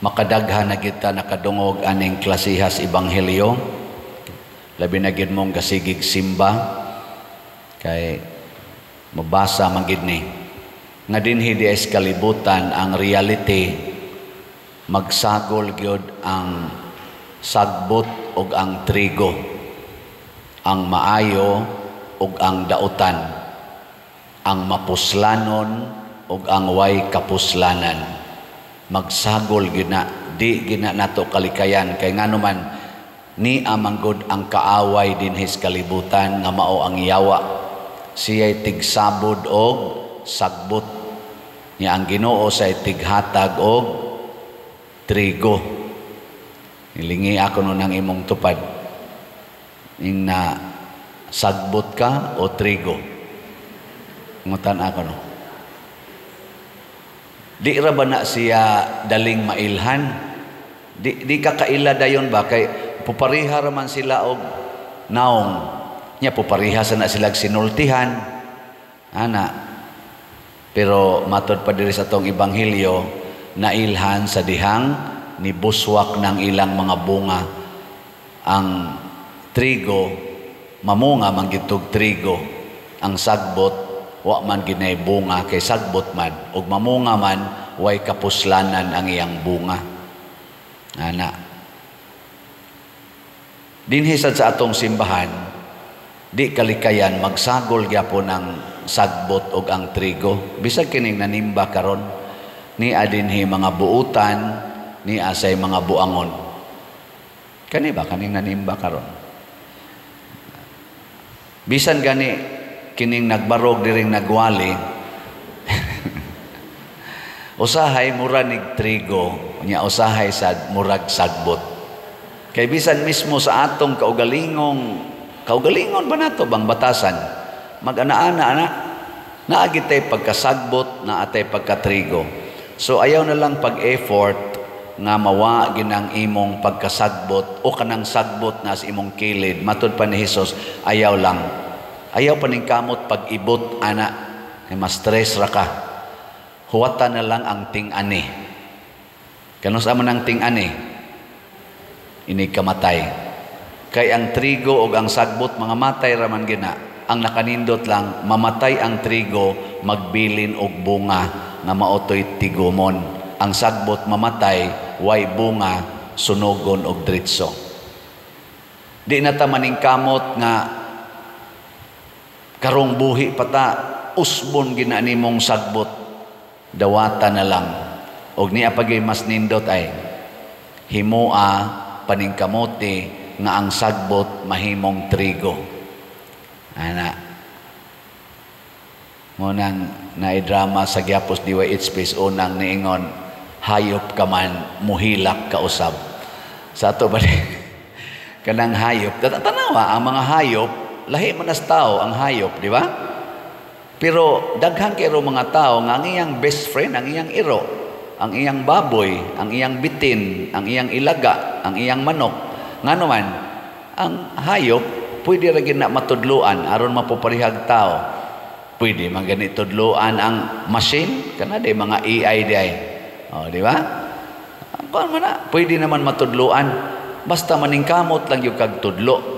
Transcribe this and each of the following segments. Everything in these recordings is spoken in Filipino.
makadaghan na kita nakadungog aning klasihas ebanghelyo, labi na gid mong gasigig simba kay mabasa man gid ni nga dinhi di es kalibutan ang reality, magsagol gyud ang sagbot ug ang trigo, ang maayo ug ang dautan, ang mapuslanon ug ang way kapuslanan. Magsagol gina, di gina nato kalikayan kay nganuman ni amanggod ang kaaway dinhis kalibutan nga mao ang yawa, siya'y tigsabod og sagbot niya, ang Ginoo say tighatag og trigo. Ilingi ako nun ang imong tupad ing na sagbot ka o trigo, ngutan ako no. Di ra ba na siya daling mailhan? Di ka kaila dayon ba? Kay pupariha raman sila og naong. Nya pupariha sa na sila sinultihan. Ana. Pero matod pa diri sa tong ebanghelyo, nailhan sa dihang ni buswak ng ilang mga bunga. Ang trigo, mamunga man gitug trigo. Ang sagbot, wa man ginay bunga kay sagbot man, ug mamunga man way kapuslanan ang iyang bunga. Ana. Dinhi sad sa atong simbahan, di kalikayan magsagol gyapon ang sagbot ug ang trigo. Bisag kining nanimba karon, ni adinhi mga buutan, ni asay mga buangon. Kani ba kaning nanimba karon? Bisan gani kining nagbarog diring nagwali usahay mura nig trigo nya usahay sad murag sagbot. Kay bisan mismo sa atong kaugalingon ba nato bang batasan mag-ana-ana naagit tay pagkasagbot na atay pagkatrigo. So ayaw na lang pag-effort nga mawa ginang imong pagkasagbot o kanang sagbot na sa imong kilid. Matud pa ni Hesus, ayaw lang. Ayaw pa ning kamot pag-ibot, ana. Ay mas stress ra ka. Huwata na lang ang ting-ani. Kanus man ang ting-ani? Ini kamatay. Kay ang trigo o ang sagbot, mga matay raman gina. Ang nakanindot lang, mamatay ang trigo, magbilin og bunga na maotoy tigumon. Ang sagbot mamatay, way bunga, sunugon og dritso. Di na ta maning kamot nga karong buhi pata usbon ginani mong sagbot, dawata na lang. Og niya pagay mas nindot ay himoa paningkamote nga ang sagbot mahimong trigo. Ana. Munang naidrama sa Gyapos DYH unang niingon, hayop ka man muhilak ka usab. Sa ato ba kanang hayop, tanawa ang mga hayop lahi man as tao ang hayop, di ba? Pero daghan kay mga tao nga ang iyang best friend, ang iyang iro, ang iyang baboy, ang iyang bitin, ang iyang ilaga, ang iyang manok. Ngano man, ang hayop pwede ra gid na matudluan aron mapuparihag tao. Pwede man gani tudluan ang machine, kana day mga AI day. Oh, di ba? Kuan man na, pwede naman matudluan basta maningkamot lang yung kag tudlo.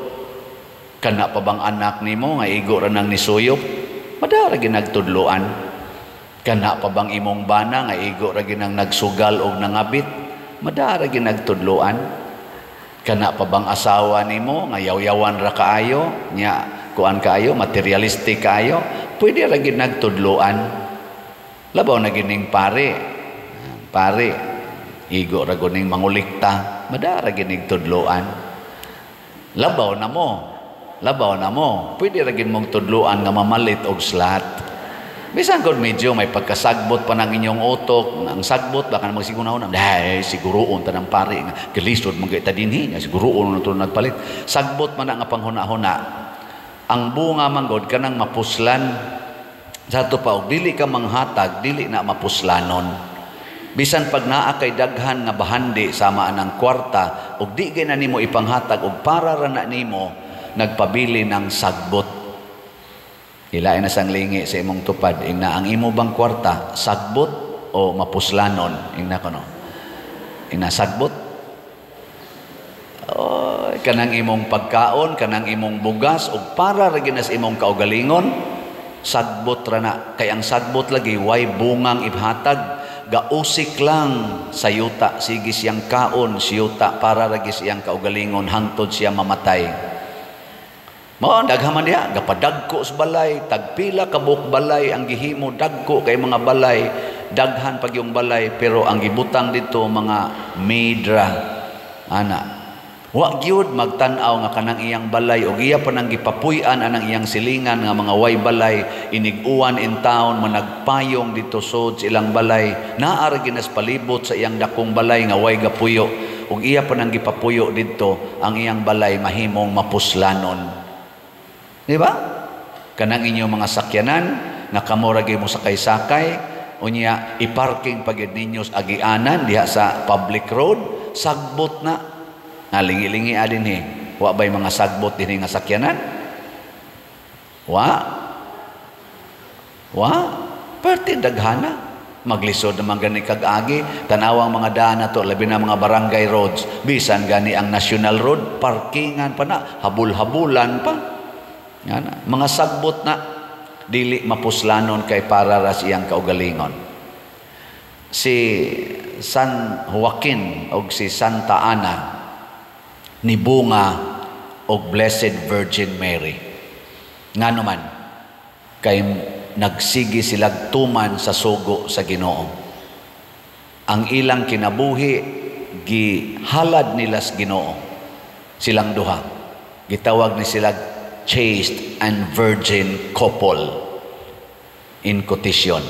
Kana pa bang anak nimo nga igo ra nang nisuyop? Madara ginagtudloan. Kana pa bang imong bana nga igo ra ginang nagsugal og nangabit? Madara ginagtudloan. Kana pa bang asawa nimo nga yaw-yawan ra kaayo, nya kuan kaayo, materialistic kaayo? Pwede ra ginagtudloan. Labaw na gining pare. Pare, igo ra guning mangulikta, madara ginigtudloan. Labaw na mo, pwede ragin mong tudluan nga mamalit og slat. Bisan kung medyo may pagkasagbot pa ng inyong utok, ang sagbot, baka namang sigunaon, siguroon ta ng pare, nga kilisod mong kita dinhi, siguroon na ito nagpalit. Sagbot man nga panghuna-huna. Ang bunga manggod ka nang mapuslan, sa ito pa, og dili ka manghatag, dili na mapuslanon. Bisan pag naa kay daghan nga bahandi sama anang kwarta, og di gay na nimo ipanghatag, og para ra na nimo, nagpabili ng sagbot. Ilain na sang lingi sa imong tupad, ing na ang imo bang kwarta, sagbot o mapuslanon, ing na kono. Inasagbot. Oh, kanang imong pagkaon, kanang imong bugas, ug para ra ginas imong kaugalingon, sagbot ra na. Kay ang sagbot lagi, way bungang ibhatag. Gausik lang sa yuta, sige siyang kaon, siyuta, para ra siyang kaugalingon, hangtod siya mamatay. Mao daghaman diha, gapadagko sa balay, tagpila ka buok balay ang gihimo, dagko kay mga balay, daghan pag yung balay, pero ang gibutang dito mga midra. Ana, wa gyud magtan-aw nga kanang iyang balay o giya pa nang gipapuy-an anang iyang silingan nga mga way balay, iniguan in town, managpayong dito sod sa ilang balay, naara ginas palibot sa iyang dakong balay nga way gapuyo, ug iya pa nang gipapuyo dito, ang iyang balay mahimong mapuslanon. Di ba? Kanang inyong mga sakyanan nga kamo ra gyud mo sakay-sakay, unya iparking pagid ninyo sa agianan diha sa public road, sagbot na. Nalingi-lingi adin wa bay mga sagbot dinhi nga sakyanan? Wa perti daghana. Maglisod naman gani kag-agi, tanawang mga daan na to, labi na mga barangay roads, bisan gani ang national road, parkingan pa na, habul-habulan pa. Yan, mga sagbot na, dili mapuslanon kay para ra siyang kaugalingon. Si San Joaquin o si Santa Ana, ni bunga og Blessed Virgin Mary. Nga naman, kay nagsigi sila tuman sa sugo sa Ginoo. Ang ilang kinabuhi, gihalad nila sa Ginoo. Silang duha. Gitawag ni sila chaste and virgin couple in quotation.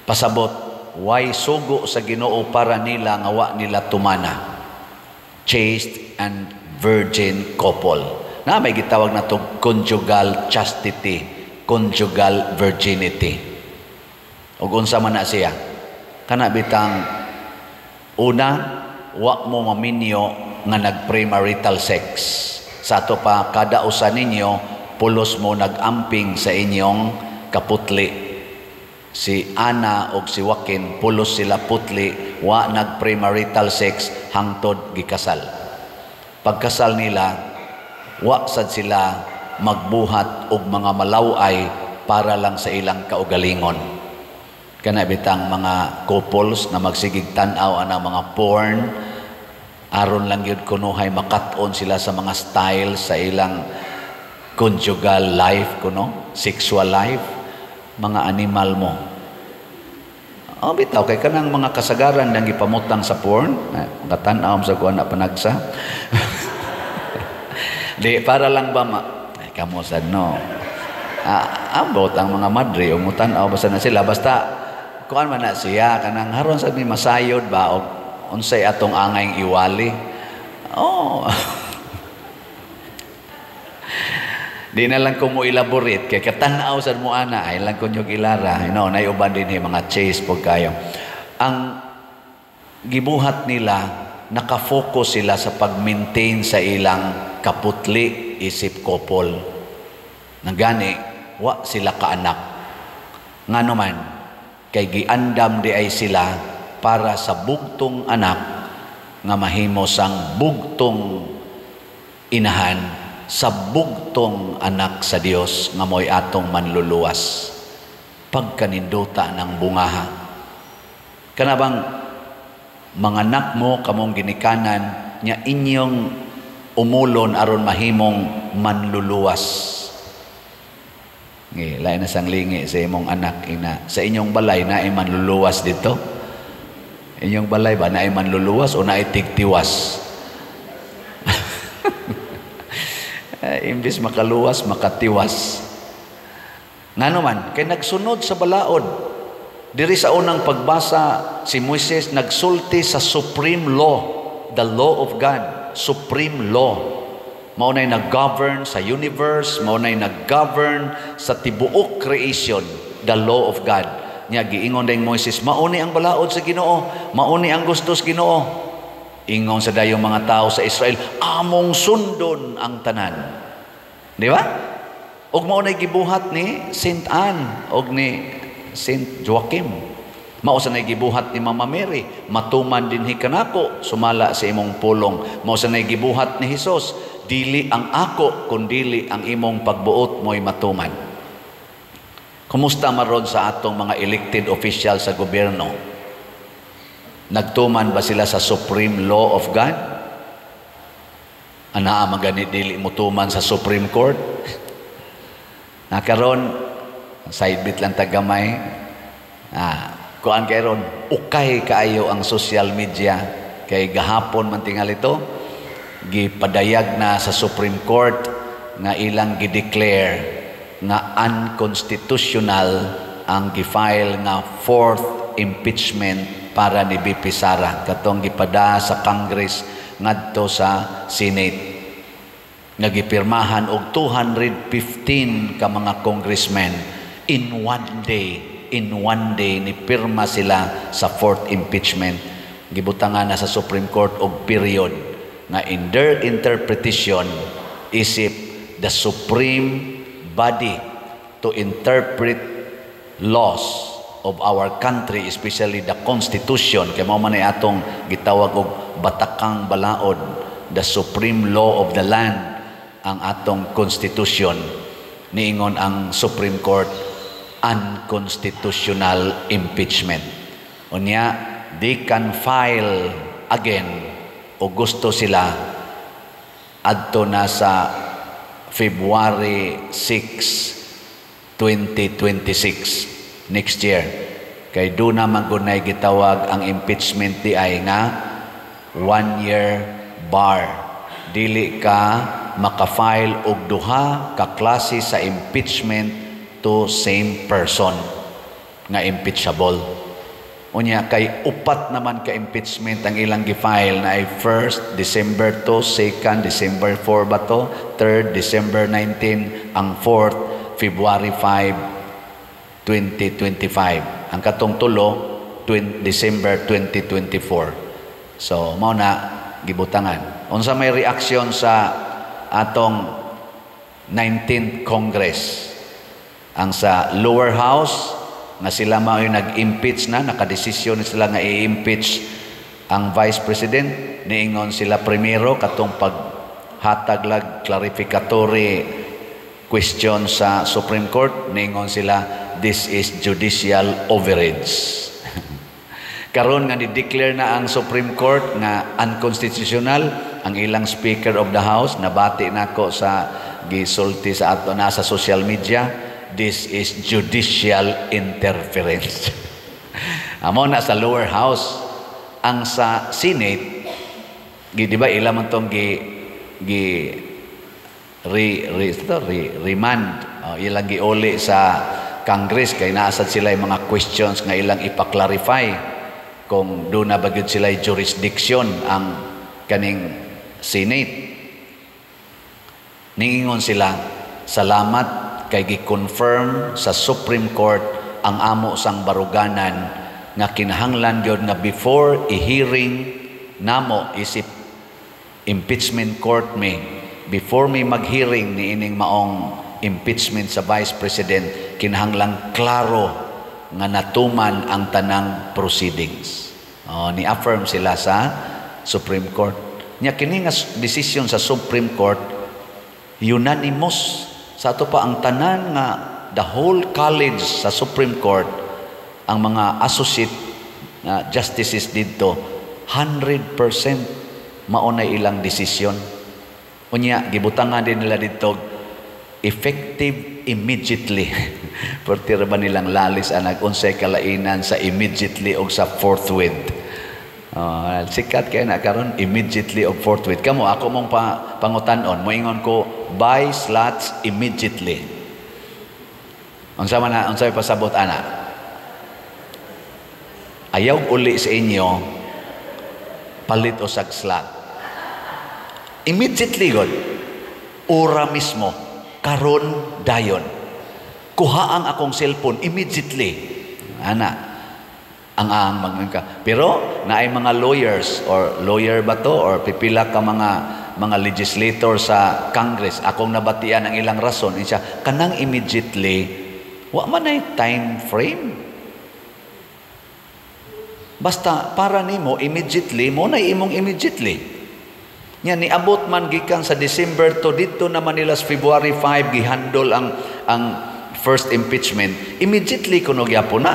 Pasabot, why sugo sa Ginoo para nila nga wa nila tumana. Chaste and virgin couple. Na may gitawag na to conjugal chastity, conjugal virginity. Ug unsa man na siya? Kana bitang una, wa mo maminyo nga nag-premarital sex. Sa ato pa kada usa ninyo pulos mo nag-amping sa inyong kaputli. Si Ana o si Joaquin, pulos sila putli, wa nag-premarital sex, hangtod gikasal. Pagkasal nila, wa sad sila magbuhat og mga malaway para lang sa ilang kaugalingon. Kana bitang mga couples na magsigig tan-aw ana mga porn, aron lang yun kunuhay makat-on sila sa mga style sa ilang conjugal life kuno, sexual life, mga animal mo. Oh, bitaw kay kanang mga kasagaran nang gipamutang sa porn, ngatan-aw sa kuan na panagsa. Di para lang ba ay kamo sad no. Ambot ang mga madre o mutan-aw basta na sila basta kuan man na siya kanang haron sad ni masayod ba og unsay atong angay iwali. Oh. Di na lang ko mo elaborate kay katanaw sad mo ana ay lang ko nyog ilara, you know, nay uban din mga chase pag kayo. Ang gibuhat nila, nakafocus sila sa pag-maintain sa ilang kaputli isip couple. Nagani wa sila kaanak. Ngano man kay giandam di ay sila para sa bugtong anak nga mahimo sang bugtong inahan sa bugtong anak sa Dios nga mo'y atong manluluwas pagkaninduta ng bungaha. Kanabang mga anak mo kamong ginikanan nya inyong umulon aron mahimong manluluwas. Lain na sang lingi sa imong anak ina. Sa inyong balay na ay manluluwas dito. Inyong balay ba na ay manluluwas o na ay tigtiwas? Imbis makaluwas, makatiwas. Nga naman, kay nagsunod sa balaod. Diri sa unang pagbasa, si Moises nagsulti sa supreme law, the law of God, supreme law. Maunay nag-govern sa universe, maunay nag-govern sa tibuok creation, the law of God. Nya giingon dayong Moises, mauni ang balaod sa Ginoo, mauni ang gusto sa Ginoo. Ingon sa dayong mga tao sa Israel, among sundon ang tanan. Di ba? Og maunay gibuhat ni Saint Anne og ni Saint Joachim. Mao sa nay gibuhat ni Mama Mary, matuman dinhi kanako sumala sa imong pulong. Mao sa nay gibuhat ni Hesus, dili ang ako kundili ang imong pagbuot mo'y matuman. Kumusta maron sa atong mga elected officials sa gobyerno? Nagtuman ba sila sa supreme law of God? Anaa magani dili mutuman sa Supreme Court? Nakaron sidebit lang tagamay. Kuan kay ron, ukay kaayo ang social media kay gahapon man tingal ito gipadayag na sa Supreme Court nga ilang gideclare nga unconstitutional ang gifile nga fourth impeachment para ni BP Sara katong gipada sa Congress ngadto sa Senate. Nagipirmahan og 215 ka mga congressmen in one day ni pirma sila sa fourth impeachment. Gibutangan na sa Supreme Court og period nga in their interpretation isip the supreme body to interpret laws of our country, especially the Constitution, kay mao man ay atong gitawag og batakang balaod, the supreme law of the land, ang atong Constitution. Niingon ang Supreme Court, unconstitutional impeachment. Unya, they can file again o gusto sila adto na sa February 6, 2026. Next year. Kay doon naman gunay gitawag ang impeachment di ay nga 1-year bar. Dili ka makafile og duha ka klase sa impeachment to same person nga impeachable. Unya kay upat naman ka impeachment ang ilang gifile na ay 1st December to, 2nd December 4 ba to, 3rd December 19, ang 4th February 5, 2025. Ang katong tulo, December 2024. So, mao na gibutangan. Unsa may reaksyon sa atong 19th Congress? Ang sa lower house, nga sila mao yung nag-impeach na, nakadesisyon sila nga i-impeach ang Vice President. Niingon sila primero katong paghatag lag clarificatory question sa Supreme Court. Niingon sila, this is judicial overreach. Karon nga ni-declare na ang Supreme Court nga unconstitutional ang ilang Speaker of the House, nabati nako sa gisulti sa ato na sa social media, this is judicial interference. Amo na sa lower house. Ang sa Senate, di ba ilang man tong remand, ilang giuli sa Congress kay naasad sila yung mga questions nga ilang ipaklarify kung doon na bagyod sila yung jurisdiction ang kaning Senate. Ningingon sila, salamat kay gi-confirm sa Supreme Court ang amo sang baruganan nga kinahanglan gyud nga before i-hearing namo isip impeachment court before may mag-hearing ni ining maong impeachment sa Vice President, kinahanglang klaro nga natuman ang tanang proceedings. Ni-affirm sila sa Supreme Court. Nya kini nga decision sa Supreme Court unanimous. Sa ato pa ang tanan nga the whole college sa Supreme Court, ang mga associate justices dito 100% maunay ilang desisyon. Unya gibutangan din nila dito effective immediately. Portira ba nilang lalis ang unsay kalainan sa immediately o sa forthwith. Sikat kaya na karon immediately o forthwith. Kamo ako mong pangutanon, moingon ko buy slots immediately. Unsay pasabot ana? Ayaw uli sa inyo palit o sag slot. Immediately god. Ora mismo karon dayon. Kuha ang akong cellphone immediately. Ana ang magmangka. Pero naay mga lawyers or lawyer ba to or pipila ka mga legislator sa Congress, akong nabatian ang ilang rason insya kanang immediately wa man ay time frame. Basta para nimo immediately mo na imong immediately. Nya niabot man gikan sa December to dito naman nila sa February 5 gihandle ang first impeachment. Immediately kuno gyapon na.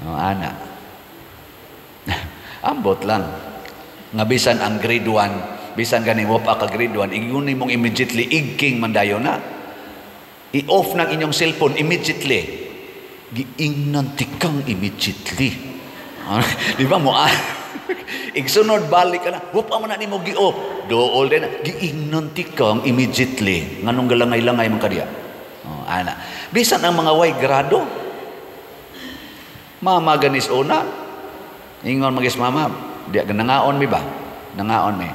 Ana. Ambot lang. Nga bisan ang grade 1, bisan ganing wa pa ka grade 1, ingon nimong immediately igking mandayon na. I-off ng inyong cellphone immediately. Giingnan tikang immediately. Di ba mo? Igsunod balik ka na. Wapa mo na ni mo gi-off. Dool din na. Giingnan tikang immediately. Nganong galangay-langay mong kadiya. Ana. Bisan ang mga way grado. Mama ganis una. Ingon magis mama. Diya nangaon mi ba? Nangaon mi.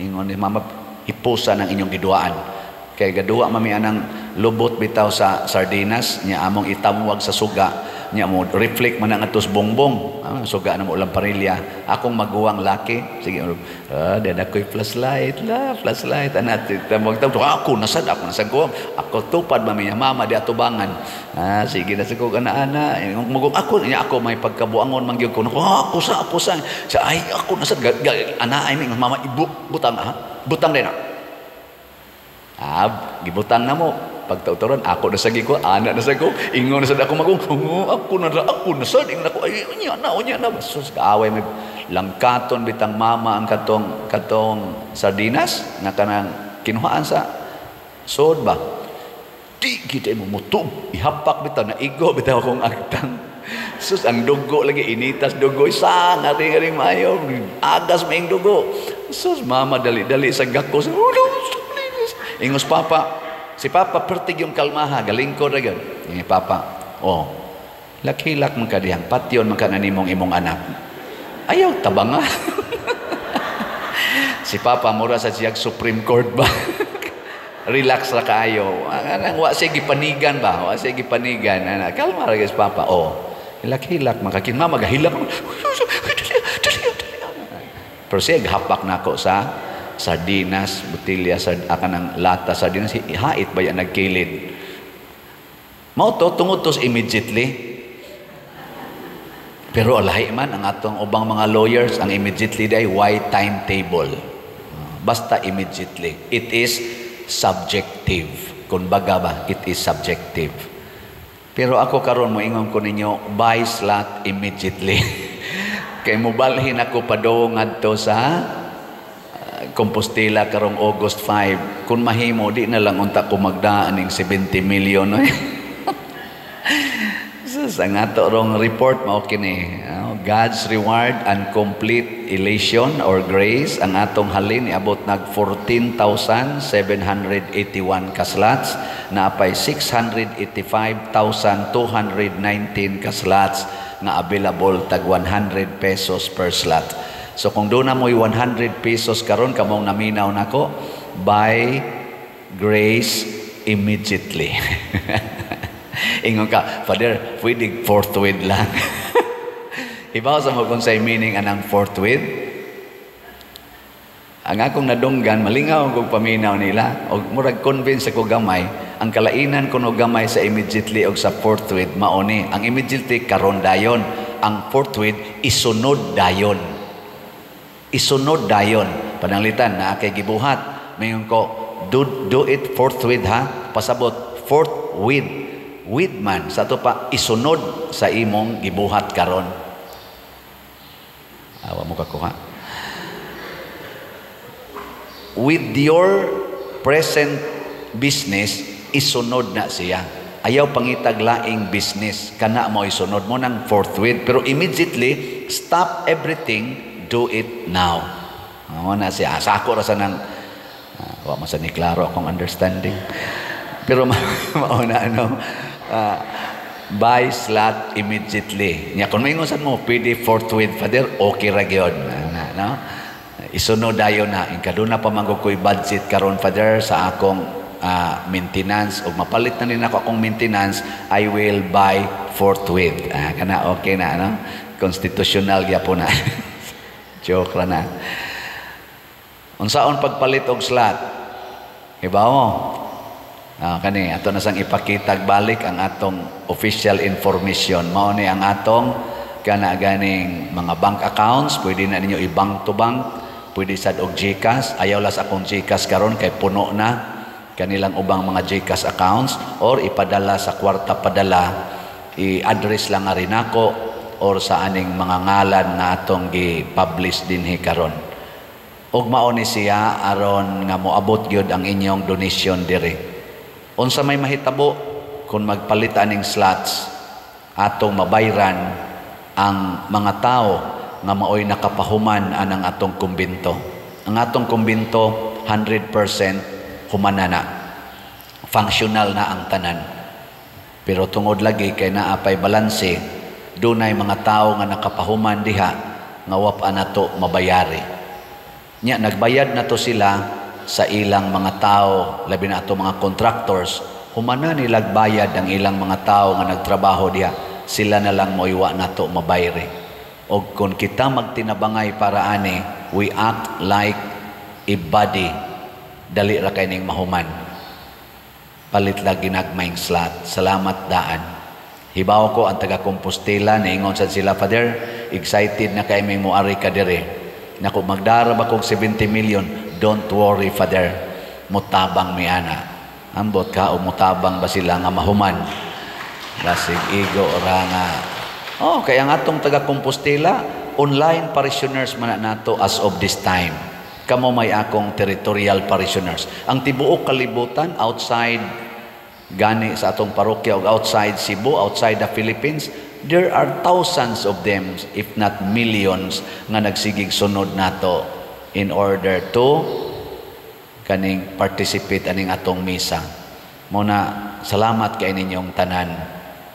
Ingon ni mama. Ipusa ng inyong giduaan. Kaya gaduwa mami anang lubot bitaw sa sardinas nya among itamwag sa suga nya mo reflect man ang atos bongbong suga na mo ulang parilya akong maguwang laki sige dada ko'y flashlight anat tamog ako nasad ko ako tupad mami mama di atubangan sige na sa ko ana magong ako nya ako may pagkabuangon man gyud ko ako sa ay ako nasad ana ay mama butang din gibutang na mo pagtautoran ako na sagi ko anak na sagi ko ingon na sad ako magong ako na sad ingon ako ay unya na sus kaaway may langkaton bitang mama ang katong sardinas nga kanang kinuhaan sa sod ba di kita mo mutob ihapak bitaw na igo bitaw akong agtang sus ang dugo lagi initas dugo isang aring mayo agas maing dugo sus mama dali sa gakos ingos papa si papa pertig yung kalmaha galing ko ra gyud ni papa lakhilak man kadiyang patyon man kana nimong imong anak ayaw tabanga si papa mura sa siyag Supreme Court ba relax ra kaayo anang wa sige panigan ba wa sige panigan ana kalma ra gyud papa hilak-hilak makakin mama gahilak pero siya hapak nako sa sardinas, botilya, akan ng lata sardinas, hait ba yan nagkilid? Mao to tungod to immediately. Pero alahi man ang atong ubang mga lawyers, ang immediately day why timetable. Basta immediately. It is subjective. Kung baga ba, it is subjective. Pero ako karon mo ingon ko ninyo, buy slot immediately. Kay mobalhin ako pa do ngadto sa Compostela karong August 5 kung mahimo di na lang unta ko magdaan ning 70 million sus ang ato rong report mao kini God's reward and complete elation or grace ang atong halin iabot nag 14,781 kaslots na apay 685,219 kaslots nga available tag 100 pesos per slot. So kung doon na mo'y 100 pesos karon kamong naminaw nako, by grace immediately. Ingon ka, Father, pwede forthwith lang. Ibaw sa mo kung say meaning anang forthwith. Ang akong nadunggan, malingaw kong paminaw nila, o murag convince ako gamay, ang kalainan kuno gamay sa immediately o sa forthwith, maoni. Ang immediately karon dayon, ang forthwith isunod dayon. Isunod dayon pananglitan na kay gibuhat mayon ko do it forthwith ha pasabot forthwith with man sa to pa isunod sa imong gibuhat karon awa mo kakuha with your present business isunod na siya ayaw pangitag laing business kana mo isunod mo nang forthwith pero immediately stop everything do it now. Na siya. Sako rasa ng wa man sa ni klaro akong understanding. Pero mauna buy slot immediately. Nya kun maingon sad mo pwede forthwith Father okay ra gyud. No? Isunod dayon na inkaduna pa man ko'y budget karon Father sa akong maintenance o mapalit na din ako akong maintenance I will buy forthwith. Kana okay na no? Constitutional gyapon na. Joke ra na. Unsaon pagpalit og slot? Ibaw mo. Kani ato na sang ipakitag balik ang atong official information. Mao ni ang atong kana ganing mga bank accounts, pwede na ninyo i-bank to bank, pwede sad og GCash. Ayaw las akong GCash karon kay puno na kanilang ubang mga GCash accounts, or ipadala sa kwarta padala, i-address lang nga rin ako or sa aning mga ngalan na atong gi-publish dinhi karon. Ug mao ni siya aron nga moabot gyud ang inyong donation diri. Unsa may mahitabo kung magpalit aning slots atong mabayran ang mga tao nga maoy nakapahuman anang atong kumbento. Ang atong kumbento 100% humana na. Functional na ang tanan. Pero tungod lagi kay naapay balanse, dunay mga tao nga nakapahuman diha nga wapa nato mabayari. Nya nagbayad na to sila sa ilang mga tao, labi na ato mga contractors, humana nilag bayad ang ilang mga tao nga nagtrabaho diha. Sila na lang moiwa nato mabayre. O kung kita magtinabangay para ani, we act like a body, dali ra kay ning mahuman. Palit lang ginagmayng slot. Salamat daan. Hibaw ko ang taga Compostela, niingon sad sila, Father, excited na kay may muari ka dire. Naku, magdara ba kong 70 million? Don't worry, Father. Mutabang mi ana. Ambot ka o mutabang ba sila nga mahuman? Lasig igo ora nga. Oh, kaya nga atong taga Compostela, online parishioners man nato as of this time. Kamo may akong territorial parishioners. Ang tibuok kalibutan outside gani sa atong parokya o outside Cebu, outside the Philippines, there are thousands of them, if not millions, nga nagsigig sunod nato in order to kaning participate aning atong misa. Muna, salamat kay ninyong tanan.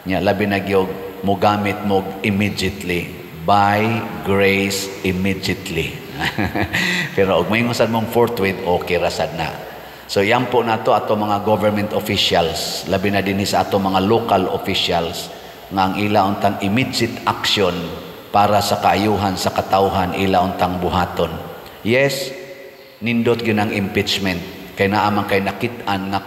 Nya labi na gyud mo gamit mo immediately, by grace immediately. Pero og may sad mong forthwith, okay ra sad na. So yan po nato ato mga government officials, labi na dinhi sa ato mga local officials nga ang ila untang immediate action para sa kaayuhan sa katawhan ila untang buhaton. Yes, nindot gyud ang impeachment kay naa man kay nakit-an nga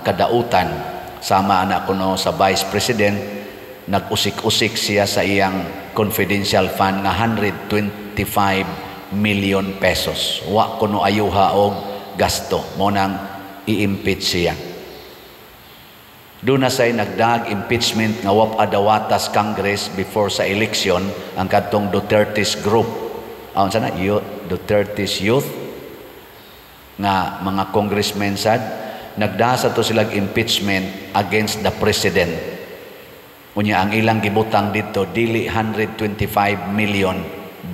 kadautan. Sama anak ko no sa Vice President, nag-usik-usik siya sa iyang confidential fund nga 125 million pesos. Wa ko no ayuha og gasto. Mo nang i-impeach siya. Doon na say nagdag impeachment nga wap adawatas Congress before sa election ang kadtong Duterte's group. Aon sana Duterte's youth nga mga congressmen sad nagdasa to silang impeachment against the president. Unya ang ilang gibutang dito dili 125 million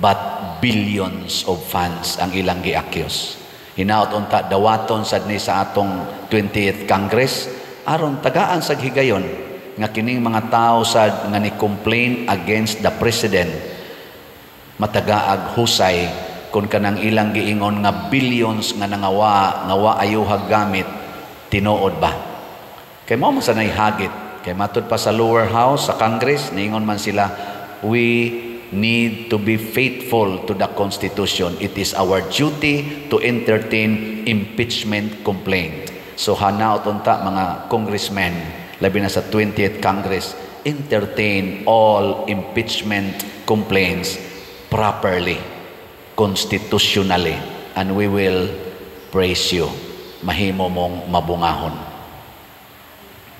but billions of funds ang ilang gi-accuse. Hinaot unta dawaton sad ni sa atong 20th Congress aron tagaan sa higayon nga kining mga tao sad nga ni complain against the president matagaag husay kung kanang ilang giingon nga billions nga nangawa ayuhag gamit tinuod ba? Kay mao masanay hagit. Kay matud pa sa lower house, sa Congress, niingon man sila, we need to be faithful to the Constitution. It is our duty to entertain impeachment complaint. So hanaot unta mga congressmen, labi na sa 20th Congress, entertain all impeachment complaints properly, constitutionally, and we will praise you. Mahimo mong mabungahon.